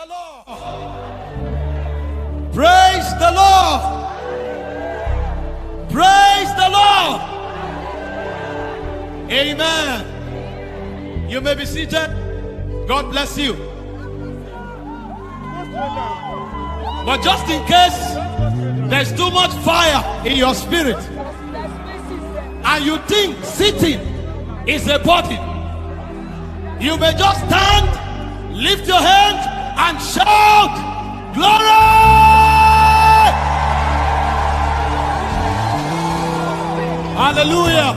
the Lord. Praise the Lord. Praise the Lord. Amen. You may be seated. God bless you. But just in case there's too much fire in your spirit and you think sitting is a burden, you may just stand, lift your hand and shout, glory! Hallelujah.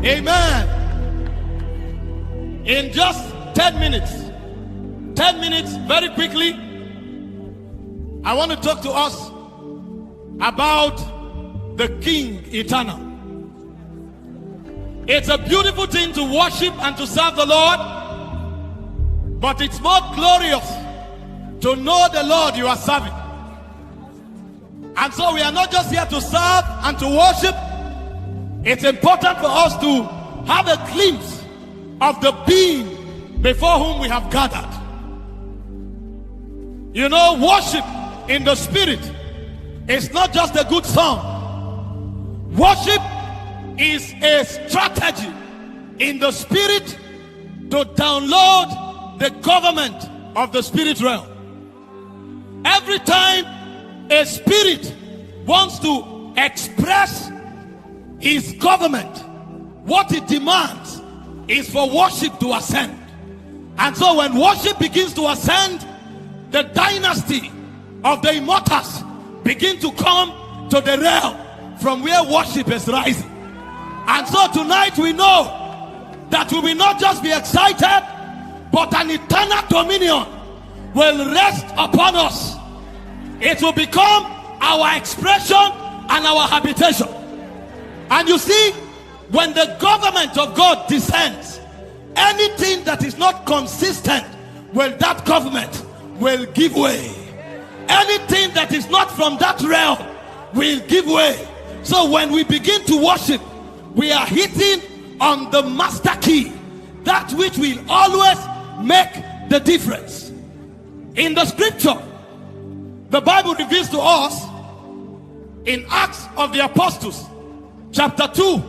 Amen. In just 10 minutes, very quickly, I want to talk to us about the King Eternal. It's a beautiful thing to worship and to serve the Lord, but it's more glorious to know the Lord you are serving. And so we are not just here to serve and to worship. It's important for us to have a glimpse of the being before whom we have gathered. You know, worship in the spirit is not just a good song. Worship is a strategy in the spirit to download the government of the spirit realm. Every time a spirit wants to express his government, what it demands is for worship to ascend. And so when worship begins to ascend, the dynasty of the immortals begin to come to the realm from where worship is rising. And so tonight we know that we will not just be excited, but an eternal dominion will rest upon us. It will become our expression and our habitation. And you see, when the government of God descends, anything that is not consistent with that government will give way. Anything that is not from that realm will give way. So when we begin to worship, we are hitting on the master key, that which will always make the difference. In the scripture, the Bible reveals to us in Acts of the Apostles, chapter 2,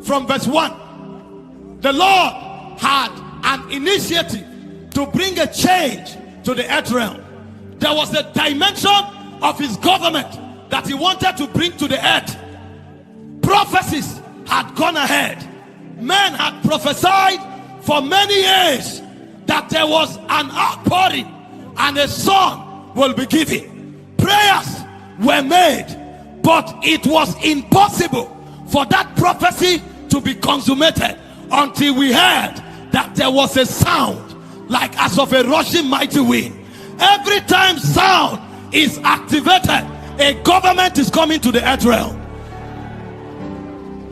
from verse 1, the Lord had an initiative to bring a change to the earth realm. There was a dimension of his government that he wanted to bring to the earth. Prophecies had gone ahead. Men had prophesied for many years that there was an outpouring and a son will be given. Prayers were made, but it was impossible for that prophecy to be consummated until we heard that there was a sound like as of a rushing mighty wind. Every time sound is activated, a government is coming to the earth realm.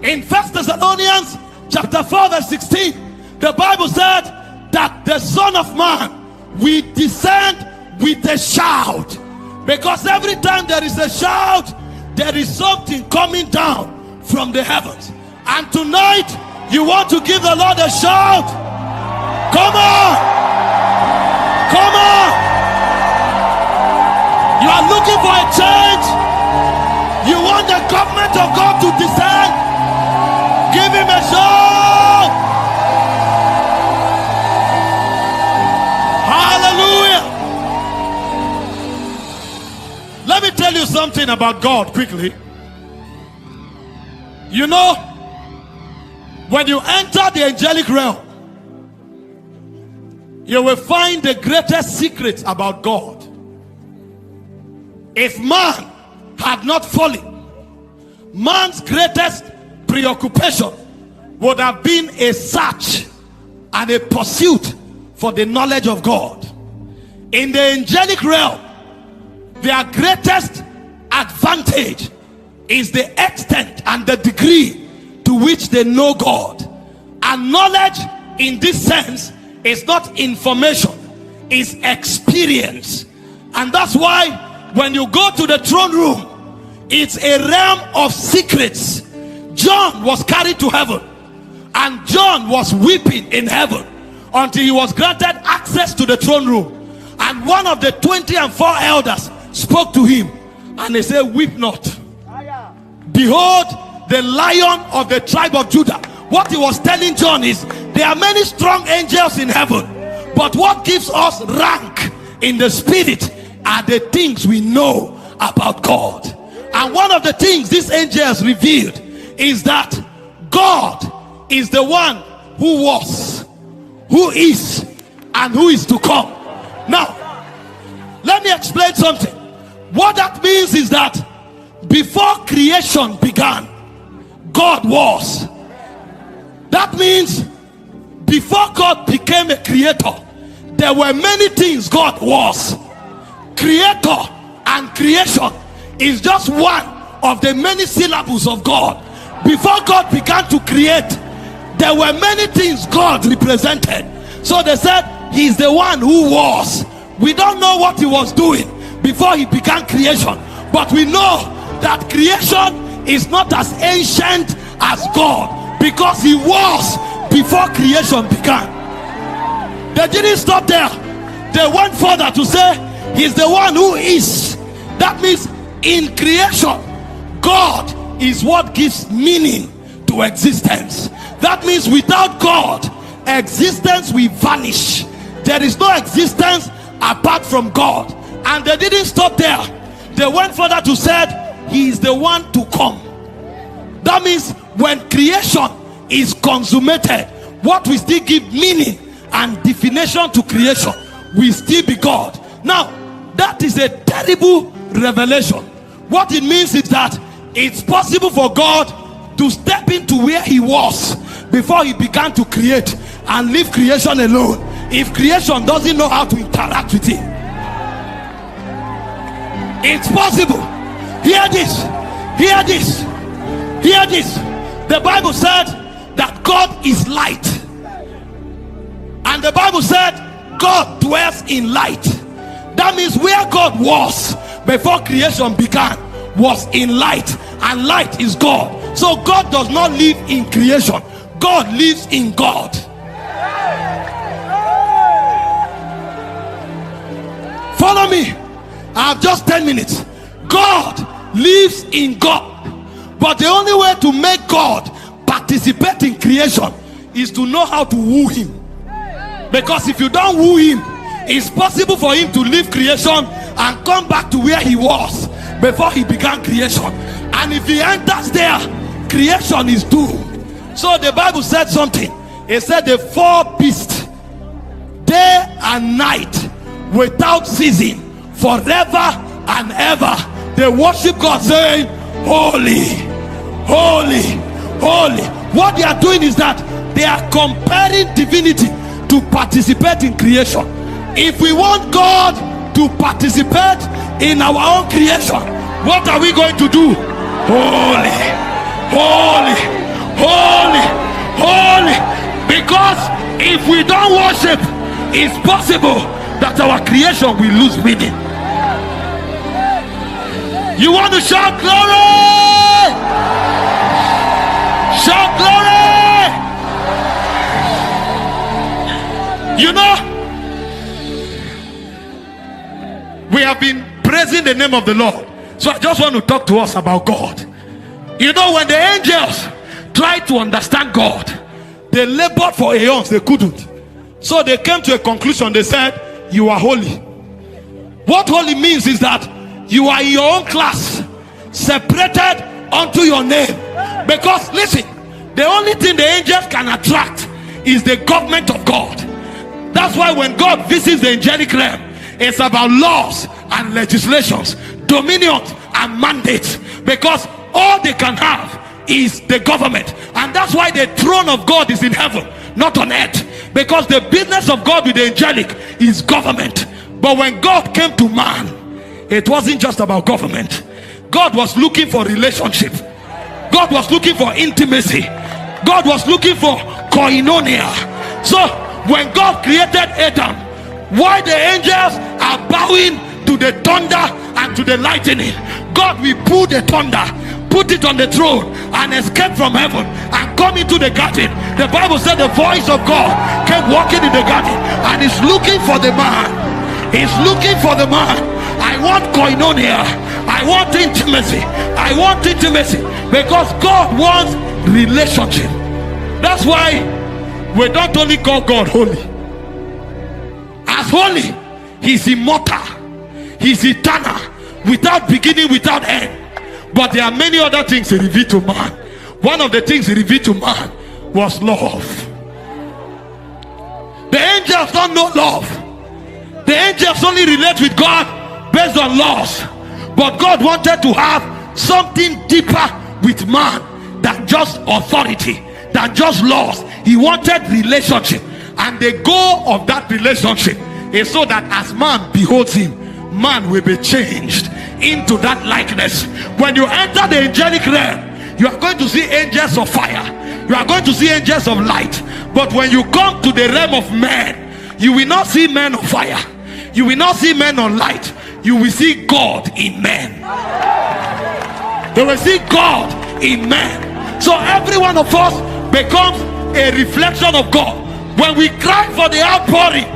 In 1 Thessalonians chapter 4 verse 16, the Bible said that the Son of Man will descend with a shout. Because every time there is a shout, there is something coming down from the heavens. And tonight, you want to give the Lord a shout? Come on! Come on! You are looking for a change? You want the government of God to descend? Give him a shout! Hallelujah! Let me tell you something about God quickly. You know, when you enter the angelic realm, you will find the greatest secret about God. If man had not fallen, man's greatest preoccupation would have been a search and a pursuit for the knowledge of God. In the angelic realm, their greatest advantage is the extent and the degree to which they know God. And knowledge in this sense is not information, it's experience. And that's why when you go to the throne room, it's a realm of secrets. John was carried to heaven, and John was weeping in heaven until he was granted access to the throne room. And And one of the 24 elders spoke to him, and they said, weep not. Behold, the Lion of the tribe of Judah. What he was telling John is, there are many strong angels in heaven, but what gives us rank in the spirit are the things we know about God. And one of the things these angels revealed is that God is the one who was, who is, and who is to come. Now, let me explain something. What that means is that before creation began, God was. That means before God became a creator, there were many things God was. Creator and creation is just one of the many syllables of God. Before God began to create, there were many things God represented. So they said he's the one who was. We don't know what he was doing before he began creation, but we know that creation is not as ancient as God, because he was before creation began. They didn't stop there. They went further to say he's the one who is. That means in creation, God is what gives meaning to existence. That means without God, existence will vanish. There is no existence apart from God. And they didn't stop there. They went further to say he is the one to come. That means when creation is consummated, what will still give meaning and definition to creation will still be God. Now, that is a terrible revelation. What it means is that it's possible for God to step into where he was before he began to create and leave creation alone if creation doesn't know how to interact with him. It's possible. Hear this, hear this, hear this. The Bible said that God is light, and the Bible said God dwells in light. That means where God was before creation began was in light, and light is God. So God does not live in creation, God lives in God. Follow me. I have just 10 minutes. God lives in God, but the only way to make God participate in creation is to know how to woo him. Because if you don't woo him, it's possible for him to leave creation and come back to where he was before he began creation. And if he enters there, creation is doomed. So the Bible said something. It said the four beasts, day and night, without ceasing, forever and ever, they worship God, saying, holy, holy, holy. What they are doing is that they are comparing divinity to participate in creation. If we want God to participate in our own creation, what are we going to do? Holy, holy, holy, holy. Because if we don't worship, it's possible that our creation will lose meaning. You want to shout glory? Shout glory! You know, we have been praising the name of the Lord. So I just want to talk to us about God. You know, when the angels tried to understand God, they labored for aeons, they couldn't. So they came to a conclusion. They said, you are holy. What holy means is that you are in your own class, separated unto your name. Because listen, the only thing the angels can attract is the government of God. That's why when God visits the angelic realm, it's about laws and legislations, dominions and mandates, because all they can have is the government. And that's why the throne of God is in heaven, not on earth, because the business of God with the angelic is government. But when God came to man, it wasn't just about government. God was looking for relationship. God was looking for intimacy. God was looking for koinonia. So when God created Adam, why the angels are bowing to the thunder and to the lightning, God will pull the thunder, put it on the throne, and escape from heaven and come into the garden. The Bible said the voice of God came walking in the garden and is looking for the man. He's looking for the man. I want koinonia. I want intimacy. I want intimacy. Because God wants relationship. That's why we don't only call God holy. As holy, he's immortal. He's eternal. Without beginning, without end. But there are many other things he revealed to man. One of the things he revealed to man was love. The angels don't know love. The angels only relate with God based on laws. But God wanted to have something deeper with man than just authority, than just laws. He wanted relationship. And the goal of that relationship is so that as man beholds him, man will be changed into that likeness. When you enter the angelic realm, you are going to see angels of fire. You are going to see angels of light. But when you come to the realm of men, you will not see men of fire. You will not see men of light. You will see God in men. They will see God in men. So every one of us becomes a reflection of God. When we cry for the outpouring,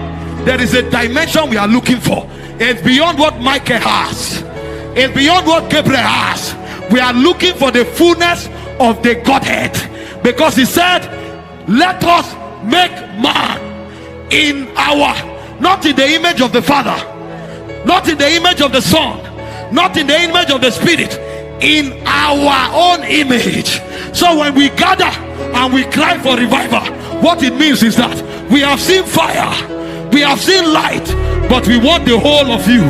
there is a dimension we are looking for. It's beyond what Michael has. It's beyond what Gabriel has. We are looking for the fullness of the Godhead. Because he said, let us make man in our, not in the image of the Father, not in the image of the Son, not in the image of the Spirit, in our own image. So when we gather and we cry for revival, what it means is that we have seen fire, we have seen light, but we want the whole of you.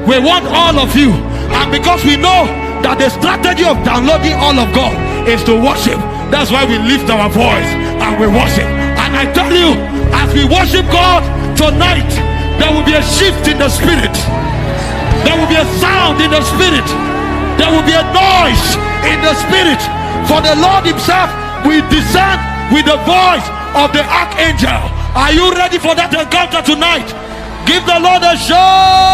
We want all of you. And because we know that the strategy of downloading all of God is to worship, that's why we lift our voice and we worship. And I tell you, as we worship God tonight, there will be a shift in the spirit. There will be a sound in the spirit. There will be a noise in the spirit. For the Lord himself will descend with the voice of the archangel. Are you ready for that encounter tonight? Give the Lord a shout.